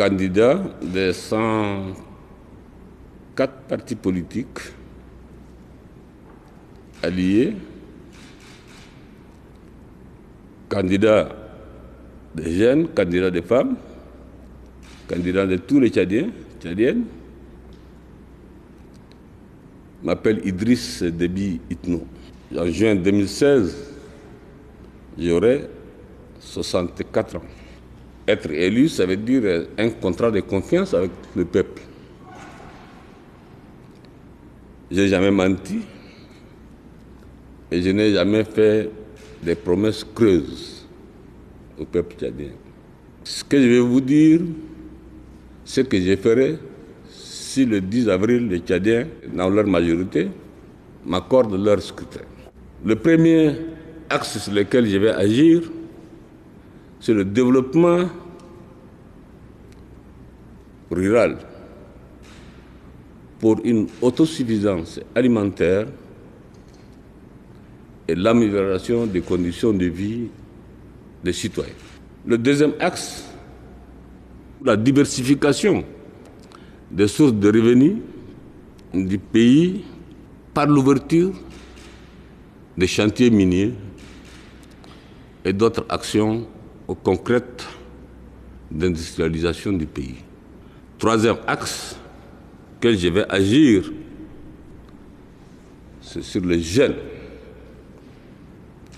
candidat des 104 partis politiques alliés, candidats des jeunes, candidats des femmes, candidats de tous les Tchadiens, Tchadiennes, m'appelle Idriss Déby Itno. En juin 2016, j'aurai 64 ans. Être élu, ça veut dire un contrat de confiance avec le peuple. Je n'ai jamais menti et je n'ai jamais fait des promesses creuses au peuple tchadien. Ce que je vais vous dire, c'est que je ferai si le 10 avril, les Tchadiens, dans leur majorité, m'accordent leur scrutin. Le premier axe sur lequel je vais agir, c'est le développement rural pour une autosuffisance alimentaire et l'amélioration des conditions de vie des citoyens. Le deuxième axe, la diversification des sources de revenus du pays par l'ouverture des chantiers miniers et d'autres actions concrètes d'industrialisation du pays. Troisième axe que je vais agir, c'est sur les jeunes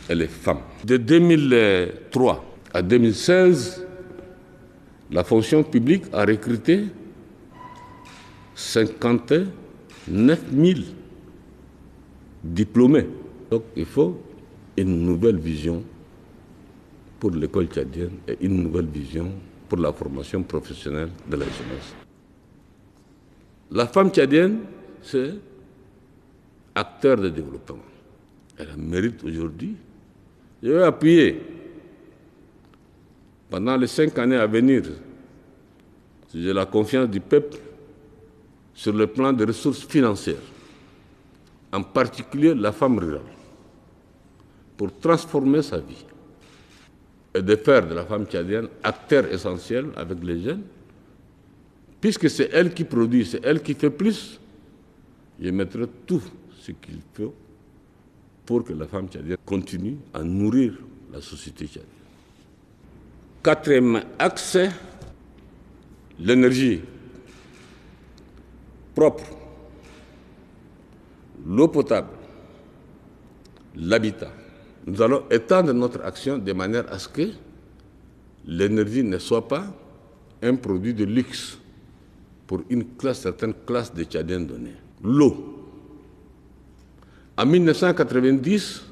et les femmes. De 2003 à 2016, la fonction publique a recruté 59 000 diplômés. Donc il faut une nouvelle vision pour l'école tchadienne et une nouvelle vision pour la formation professionnelle de la jeunesse. La femme tchadienne, c'est acteur de développement. Elle mérite aujourd'hui. Je vais appuyer pendant les 5 années à venir, si j'ai la confiance du peuple, sur le plan des ressources financières, en particulier la femme rurale, pour transformer sa vie et de faire de la femme tchadienne acteur essentiel avec les jeunes, puisque c'est elle qui produit, c'est elle qui fait plus, je mettrai tout ce qu'il faut pour que la femme tchadienne continue à nourrir la société tchadienne. Quatrième axe, l'énergie propre, l'eau potable, l'habitat. Nous allons étendre notre action de manière à ce que l'énergie ne soit pas un produit de luxe pour une classe, certaine classe de Tchadiens donnée. L'eau. En 1990,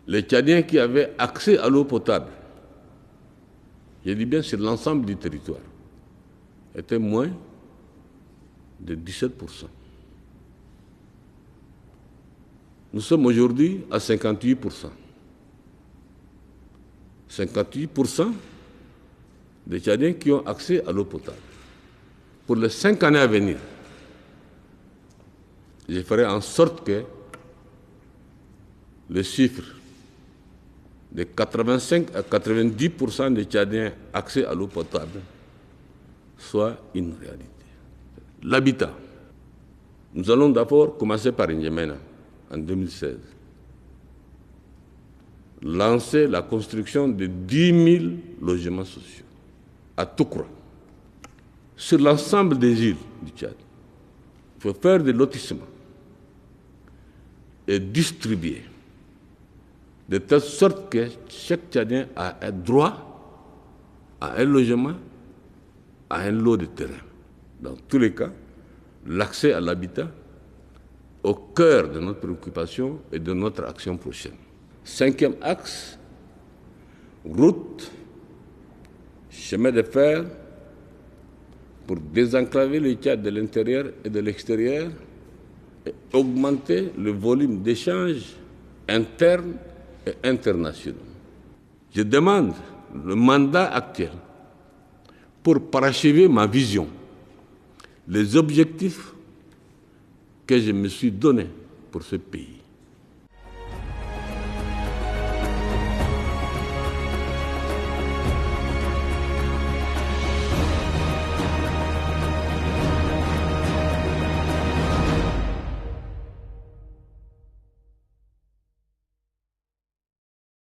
les Tchadiens qui avaient accès à l'eau potable, je dis bien sur l'ensemble du territoire, étaient moins de 17%. Nous sommes aujourd'hui à 58%. 58% des Tchadiens qui ont accès à l'eau potable. Pour les 5 années à venir, je ferai en sorte que le chiffre de 85 à 90% des Tchadiens accès à l'eau potable soit une réalité. L'habitat. Nous allons d'abord commencer par N'Djamena en 2016. Lancer la construction de 10 000 logements sociaux à Toukoura, sur l'ensemble des îles du Tchad. Il faut faire des lotissements et distribuer de telle sorte que chaque Tchadien a un droit à un logement, à un lot de terrain. Dans tous les cas, l'accès à l'habitat au cœur de notre préoccupation et de notre action prochaine. Cinquième axe, route, chemin de fer pour désenclaver le Tchad de l'intérieur et de l'extérieur et augmenter le volume d'échanges internes et internationaux. Je demande le mandat actuel pour parachever ma vision, les objectifs que je me suis donnés pour ce pays.